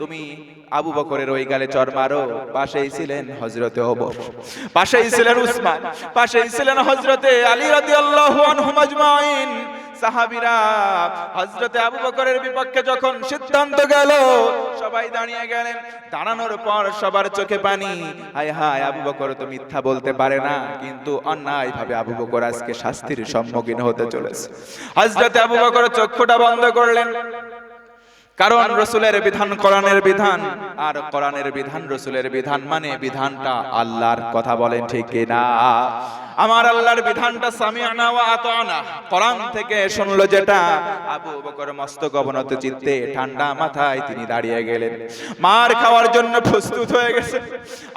তুমি আবু বকরের ওই গালে চর মারো। পাশেই ছিলেন হযরতে ওমর, পাশেই ছিলেন উসমান, পাশেই ছিলেন হযরতে আলী রাদিয়াল্লাহু আনহুম আজমাইন। সাহাবীরা হযরতে আবু বকরের বিপক্ষে যখন সিদ্ধান্ত গেল, সবাই দাঁড়িয়ে গেলেন। দাঁড়ানোর পর সবার চোখে পানি। হায় হায়, আবু বকর তো মিথ্যা বলতে পারে না, কিন্তু অন্যায়ভাবে আবু বকর আজকে শাস্তির সম্মুখীন হতে চলেছে। হযরতে আবু বকর চক্ষুটা বন্ধ করলেন, কারণ রসুলের বিধান কোরআনের বিধান, আর কোরআনের বিধান রসুলের বিধান, মানে বিধানটা আল্লাহর কথা। বলেন ঠিক কিনা? আমার আল্লাহর বিধানটা সামিআনা ওয়া আতানা, কোরআন থেকে শুনলো যেটা। আবু বকর মস্তক অবনত চিত্তে ঠান্ডা মাথায় তিনি দাঁড়িয়ে গেলেন, মার খাওয়ার জন্য প্রস্তুত হয়ে গেছে।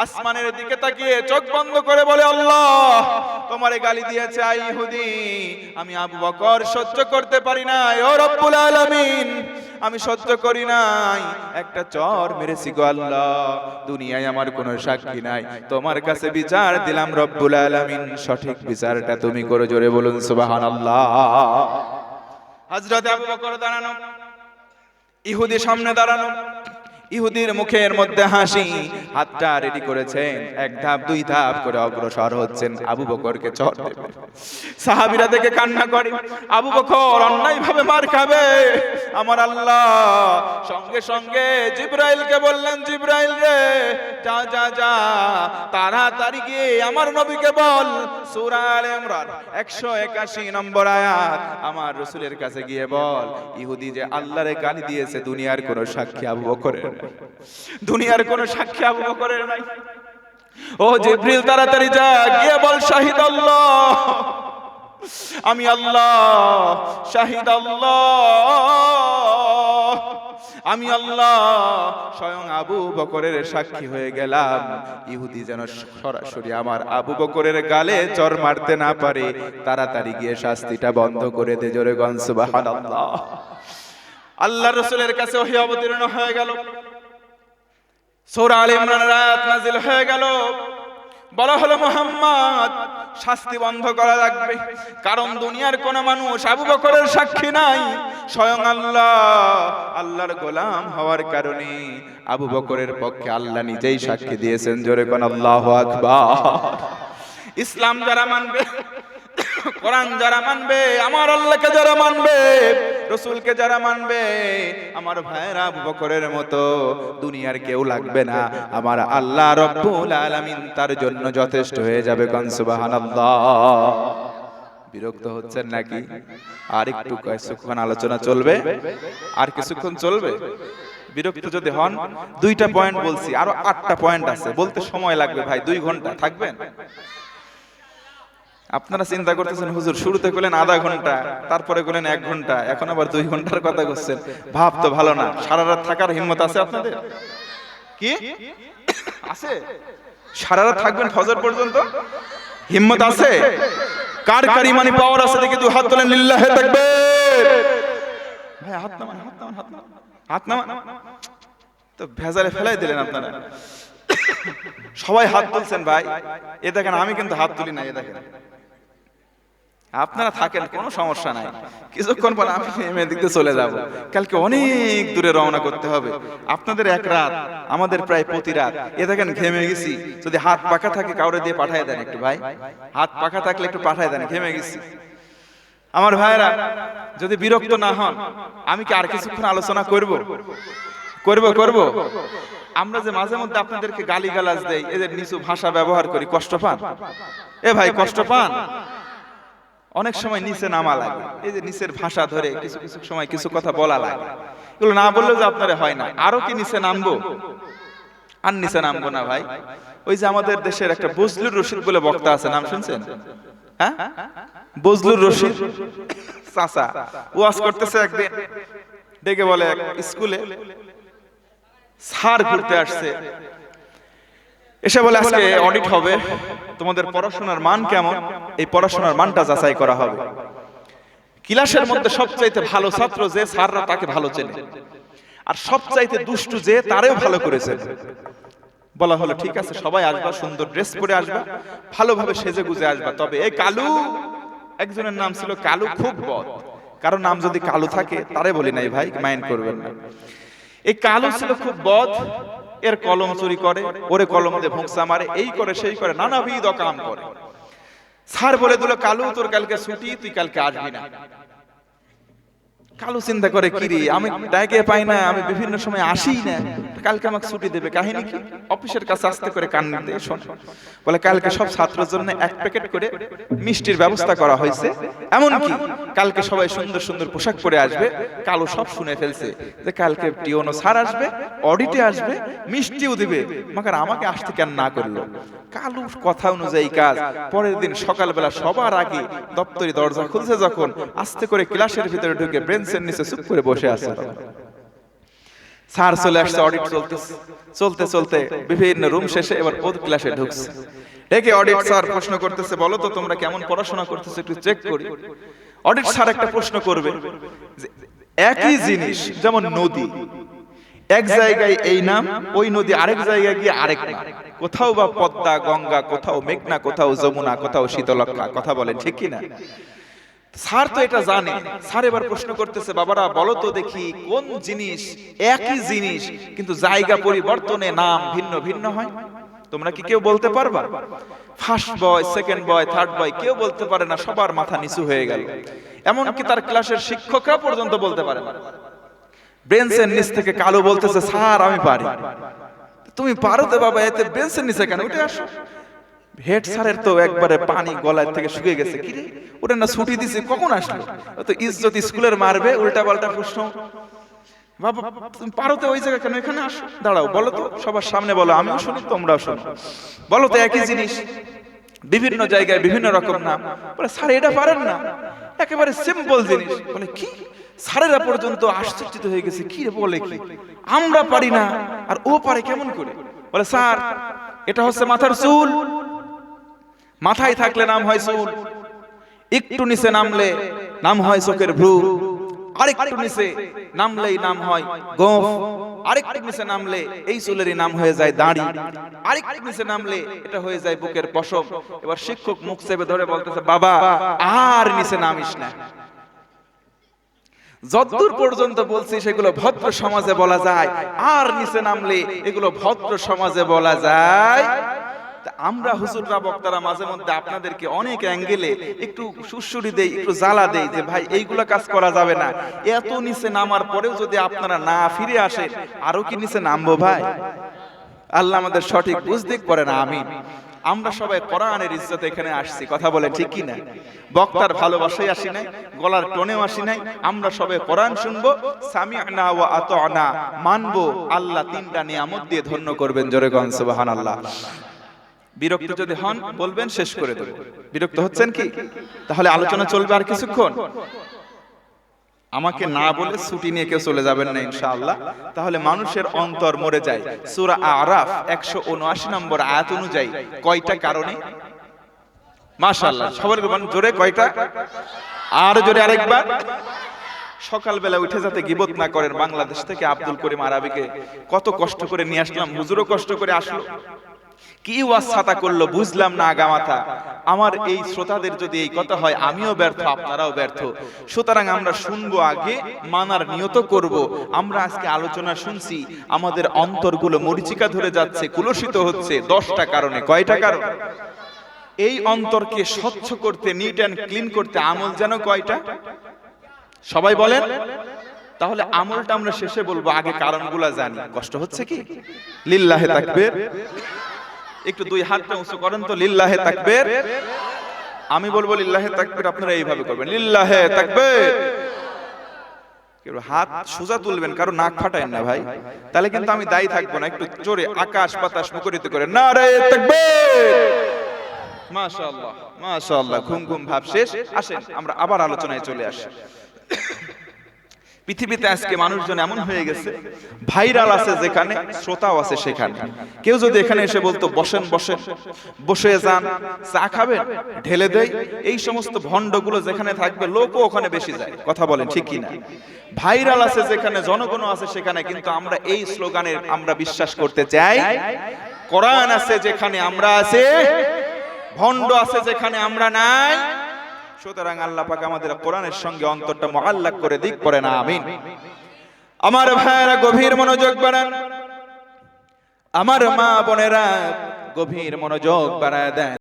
আসমানের দিকে তাকিয়ে চোখ বন্ধ করে বলে, আল্লাহ তোমারে গালি দিয়েছে আই ইহুদি, আমি আবু বকর সহ্য করতে পারি না। ও রব্বুল আলামিন, আমি সহ্য করি নাই, একটা চর মেরেছি গো আল্লাহ। দুনিয়ায় আমার কোনো সাক্ষী নাই, তোমার কাছে বিচার দিলাম রব্বুল আলামিন, সঠিক বিচারটা তুমি করো। জোরে বলুন সুবহানাল্লাহ। হযরত আবু বকর দাঁড়ানো, ইহুদি সামনে দাঁড়ানো, ইহুদির মুখের মধ্যে হাসি, হাতটা রেডি করেছেন, এক ধাপ দুই ধাপ করে অগ্রসর হচ্ছেন আবু বকরকে চর দেবে। সাহাবীরা দেখে কান্না করে, আবু বকর অন্যায়ভাবে মার খাবে। আমার আল্লাহ সঙ্গে সঙ্গে জিবরাইলকে বললেন, জিবরাইল রে, যা যা যা, তাড়াতাড়ি গিয়ে আমার নবীকে বল, সূরা আলে ইমরান 181 নম্বর আয়াত আমার রাসূলের কাছে গিয়ে বল, ইহুদি যে আল্লাহরে গালি দিয়েছে, দুনিয়ার কোনো সাক্ষী আবু বকরের নাই, দুনিয়ার কোনো সাক্ষী আবু বকরের নাই। ও জিবরিল, তাড়াতাড়ি যা, গিয়ে বল, শাহিদ আল্লাহ, আমি আল্লাহ, শাহিদ আল্লাহ, আমি আল্লাহ স্বয়ং আবু বকরের সাক্ষী হয়ে গেলাম। ইহুদি যেন সরাসরি আমার আবু বকরের গালে চর মারতে না পারে, তাড়াতাড়ি গিয়ে শাস্তিটা বন্ধ করে দে। জোরে গণ সুবহানাল্লাহ। আল্লাহর রাসূলের কাছে ওহী অবতীর্ণ হয়ে গেল, সূরা আলে ইমরানের আয়াত নাযিল হয়ে গেল। বলা হলো, মুহাম্মদ শাস্তি বন্ধ করা লাগবে, কারণ দুনিয়ার কোন মানুষ আবু বকরের সাক্ষী নাই, স্বয়ং আল্লাহ, আল্লাহর গোলাম হওয়ার কারণে আবু বকরের পক্ষে আল্লাহ নিজেই সাক্ষী দিয়েছেন। জোরে কোন আল্লাহু আকবার। ইসলাম যারা মানবে, কোরআন যারা মানবে, আমার আল্লাহকে যারা মানবে, রাসূলকে যারা মানবে, আমার ভাইরা আবু বকরের মতো দুনিয়ার কেউ লাগবে না, আমার আল্লাহ রব্বুল আলামিন তার জন্য যথেষ্ট হয়ে যাবে। কোন সুবহানাল্লাহ। বিরক্ত হচ্ছেন নাকি? আর একটু কিছুক্ষণ আলোচনা চলবে, আর কিছুক্ষণ চলবে। বিরক্ত যদি হন, দুইটা পয়েন্ট বলছি, আরো 8টা পয়েন্ট আছে, বলতে সময় লাগবে ভাই, 2 ঘন্টা থাকবেন। আপনারা চিন্তা করতেছেন, হুজুর শুরুতে বললেন আধা ঘন্টা, তারপরে বললেন 1 ঘন্টা, এখন আবার 2 ঘন্টার কথা করছেন। ভাব তো ভালো না। সারা রাত থাকার হিম্মত আছে আপনাদের? কি আছে? সারা রাত থাকবেন ফজর পর্যন্ত? হিম্মত আছে? কার কার ইমানি পাওয়ার আছে দেখি 2 হাত তোলেন, লিল্লাহি তাকবীর। ভাই হাত নামান, হাত নামান, হাত নামান, হাত নামান। তো ভেজালে ফেলাই দিলেন আপনারা। সবাই হাত তুলছেন ভাই, এ দেখেন আমি কিন্তু হাত তুলি না, এ দেখেন। আপনারা থাকেন, কোনো সমস্যা নাই, কিছুক্ষণ পর আমি এদিক দিয়ে চলে যাব। কালকে অনেক দূরে রওনা করতে হবে। আপনাদের 1 রাত, আমাদের প্রায় প্রতি রাত। এ দেখেন ঘেমে গেছি, যদি হাত পাখা থাকে কাউরে দিয়ে পাঠায় দেন একটু ভাই, হাত পাখা থাকলে একটু পাঠায় দেন, ঘেমে গেছি। আমার ভাইরা যদি বিরক্ত না হন, আমি কি আর কিছুক্ষণ আলোচনা করব? আমরা যে মাঝে মধ্যে আপনাদেরকে গালিগালাজ দেই, এদের নিচু ভাষা ব্যবহার করি, কষ্ট পান? এ ভাই কষ্ট পান? অনেক সময় নিচে নামা লাগে, এই যে নিচের ভাষা ধরে কিছু কিছু সময় কিছু কথা বলা লাগে, এগুলো না বললেও যে আপনারা হয় না। আরো কি নিচে নামবো? আর নিচে নামবো না ভাই। ওই যে আমাদের দেশের একটা বজলুর রশিদ বলে বক্তা আছে, নাম শুনছেন? হ্যাঁ, বজলুর রশিদ চাচা ওয়াজ করতেছে একদিন, ডেকে বলে স্কুলে স্যার ঘুরতে আসছে, এসে বলে আজকে অডিট হবে, তোমাদের পড়াশোনার মান কেমন, এই পড়াশোনার মানটা যাচাই করা হবে। ক্লাসের মধ্যে সবচাইতে ভালো ছাত্র যে, স্যাররা তাকে ভালো চেনে, আর সবচাইতে দুষ্টু যে, তারেও ভালো করেছে। বলা হলো ঠিক আছে, সবাই আসবা, সুন্দর ড্রেস পরে আসবা, ভালোভাবে সেজে গুজে আসবা। তবে এই কালু, একজনের নাম ছিল কালু, খুব বদ, কারণ নাম যদি কালু থাকে, তারে বলি নাই ভাই, মাইন্ড করবেন না। এই কালু ছিল খুব বদ, এর কলম চুরি করে, ওরে কলম দিয়ে ভোঁকসা মারে, এই করে সেই করে, নানাবিধ কাম করে। স্যার বলে দিল, কালু তোর কালকে ছুটি, তুই কালকে আসবি না। কালু চিন্তা করে, কিরে আমি ডাকে পাই না, আমি বিভিন্ন সময় আসি না, কালকে আমাকে ছুটি দেবে, কাহিনী কি? অফিসের কাছে আস্তে করে কান নিতে শোনে, বলে কালকে সব ছাত্রের জন্য 1 প্যাকেট করে মিষ্টির ব্যবস্থা করা হয়েছে, এমনকি কালকে সবাই সুন্দর সুন্দর পোশাক পরে আসবে। কালু সব শুনে ফেলছে যে কালকে টিওনো স্যার আসবে, অডিটে আসবে, মিষ্টিও দিবে, মাগার আমাকে আসতে কেন না করলো? কালুর কথা অনুযায়ী কাজ। পরের দিন সকালবেলা সবার আগে দপ্তরি দরজা খুলছে যখন, আস্তে করে ক্লাসের ভিতরে ঢুকে বেঞ্চের নিচে চুপ করে বসে আছে। স্যার চলে আসছে, অডিট চলতেছে, চলতে চলতে বিভিন্ন রুম শেষে এবার ওর ক্লাসে ঢুকছে। ডেকে অডিট স্যার প্রশ্ন করতেছে, বলো তো তোমরা কেমন পড়াশোনা করতেছো, একটু চেক করি। অডিট স্যার একটা প্রশ্ন করবে, একই জিনিস যেমন নদী, এক জায়গায় এই নাম, ওই নদী আরেক জায়গায় গিয়ে আরেক নাম, কোথাও বা পদ্মা, গঙ্গা, কোথাও মেঘনা, কোথাও যমুনা, কোথাও শীতলক্ষা, কথা বলেন ঠিক কি না? স্যার তো এটা জানে। স্যার এবার প্রশ্ন করতেছে, বাবারা বলো তো দেখি কোন জিনিস একই জিনিস কিন্তু জায়গা পরিবর্তনে নাম ভিন্ন ভিন্ন হয়? তোমরা কি কেউ বলতে পারবা? First boy, second boy, third বয় কেউ বলতে পারে না, সবার মাথা নিচু হয়ে গেল। এমনকি তার ক্লাসের শিক্ষকরা পর্যন্ত বলতে পারে না। বেঞ্চের নিচ থেকে কালু বলতেছে, স্যার আমি পারি। তুমি পারো তো বাবা, এতে বেঞ্চের নিচে কেন, উঠে আসো। হেড স্যারের তো একবারে পানি গলায় থেকে শুকিয়ে গেছে, কি রে ওটা না ছুটি দিছে, কখন আসলো? তো ইজ্জত স্কুলের মারবে, উল্টা পাল্টা প্রশ্ন। বাবা তুমি পারো তো, ওই জায়গায় কেন, এখানে আসো, দাঁড়াও, বলো তো সবার সামনে বলো, আমিও শুনি তোমরাও শোনো, বলো তো একই জিনিস বিভিন্ন জায়গায় বিভিন্ন রকম নাম। বলে স্যার এটা পারেন না, একেবারে সিম্পল জিনিস। বলে কি? স্যারেরা পর্যন্ত আশ্চর্যিত হয়ে গেছে, কি রে বলে কি, আমরা পারি না আর ও পারে কেমন করে? বলে স্যার এটা হচ্ছে মাথার চুল, মাথায় থাকলে নাম হয় চুল, একটু নিচে নামলে নাম হয় চোখের ভ্রু, আরেকটু নিচে নামলেই নাম হয় গোঁফ, আরেকটু নিচে নামলে এই চুলেরই নাম হয়ে যায় দাড়ি, আরেকটু নিচে নামলে এটা হয়ে যায় বুকের পশম। এবার শিক্ষক মুখ চেপে ধরে বলতেছে, বাবা আর নিচে নামিস না। যতদূর পর্যন্ত বলছি সেগুলো ভদ্র সমাজে বলা যায়, আর নিচে নামলে এগুলো ভদ্র সমাজে বলা যায়। আমরা হুজুররা বক্তারা মাঝে মধ্যে আপনাদেরকে অনেক অ্যাঙ্গেলে একটু সুরসুরি দেই, একটু জ্বালা দেই যে ভাই এইগুলা কাজ করা যাবে না। এত নিচে নামার পরেও যদি আপনারা না ফিরে আসেন, আরো কি নিচে নামবো ভাই? আল্লাহ আমাদের সঠিক বুঝ দিক করে না, আমিন। আমরা সবাই কোরআনের ইজ্জতে এখানে আসছি, কথা বলে ঠিক কি না? বক্তার ভালোবাসাই আসি নাই, গলার টোনেও আসি নাই, আমরা সবাই কোরআন শুনবো, সামি'না ওয়া আতা'না, মানবো। আল্লাহ 3টা নিয়ামত দিয়ে ধন্য করবেন, জোরে গন সুবহানাল্লাহ। বিরক্ত যদি হন বলবেন, শেষ করে দেব। বিরক্ত হচ্ছেন কি? তাহলে আলোচনা চলবে আর কিছুক্ষণ। আমাকে না বলে ছুটি নিয়ে কেউ চলে যাবেন না ইনশাআল্লাহ, তাহলে মানুষের অন্তর মরে যায়। সূরা আরাফ 179 নম্বর আয়াত অনুযায়ী কয়টা কারণে? মাশাআল্লাহ, সবার জোরে কয়টা? আর জোরে আরেকবার। সকালবেলা উঠে যাতে গীবত না করেন, বাংলাদেশ থেকে আব্দুল করিম আরাবিকে কত কষ্ট করে নিয়ে আসলাম, হুজুরও কষ্ট করে আসলো, কি ওয়াসাতা করলো বুঝলাম না আগামাথা। আমার এই শ্রোতাদের যদি এই কথা হয়, আমিও ব্যর্থ, আপনারাও ব্যর্থ। সুতরাং আমরা শুনবো আগে, মানার নিয়ত করব। আমরা আজকে আলোচনা শুনছি, আমাদের অন্তরগুলো মরিচিকা ধরে যাচ্ছে, কুলসিত হচ্ছে 10টা কারণে। কয়টা কারণ? এই অন্তরকে স্বচ্ছ করতে, নিট অ্যান্ড ক্লিন করতে আমল যেন কয়টা? সবাই বলেন। তাহলে আমলটা আমরা শেষে বলবো, আগে কারণগুলা জানি। কষ্ট হচ্ছে কি? লিল্লাহে তাকবীর। একটু 2 হাতটা উঁচু করেন তো, লিল্লাহে তাকবীর। আমি বলবো লিল্লাহে তাকবীর, আপনারা এইভাবে করবেন, লিল্লাহে তাকবীর। কেউ হাত সোজা তুলবেন, কারো নাক ফাটায়েন না ভাই, তাহলে কিন্তু আমি দায়ী থাকবো না। একটু জোরে আকাশ বাতাস মুখরিত করে নারে তাকবীর। মাশাআল্লাহ মাশাআল্লাহ, ঘুম ঘুম ভাব শেষ। আসেন আমরা আবার আলোচনায় চলে আসি। পৃথিবীতে আজকে মানুষজন এমন হয়ে গেছে, ভাইরাল আছে যেখানে, শ্রোতাও আছে সেখানে। কেউ যদি এখানে এসে বলতো বসেন বসেন, বসে যান, চা খাবেন, ঢেলে দেয়, এই সমস্ত ভণ্ডগুলো যেখানে থাকবে, লোকও ওখানে বেশি যায়। কথা বলেন ঠিক কিনা? ভাইরাল আছে যেখানে, জনগণ আছে সেখানে, কিন্তু আমরা এই স্লোগানের আমরা বিশ্বাস করতে চাই। কোরআন আছে যেখানে আমরা আছি, ভণ্ড আছে যেখানে আমরা নাই। সুতরাং আল্লাহ পাক আমাদের কোরআনের সঙ্গে অন্তরটা মুআল্লাক করে দিক, করে না আমিন। আমার ভাইয়েরা গভীর মনোযোগ বাড়ান, আমার মা বোনেরা গভীর মনোযোগ বাড়ায় দেন।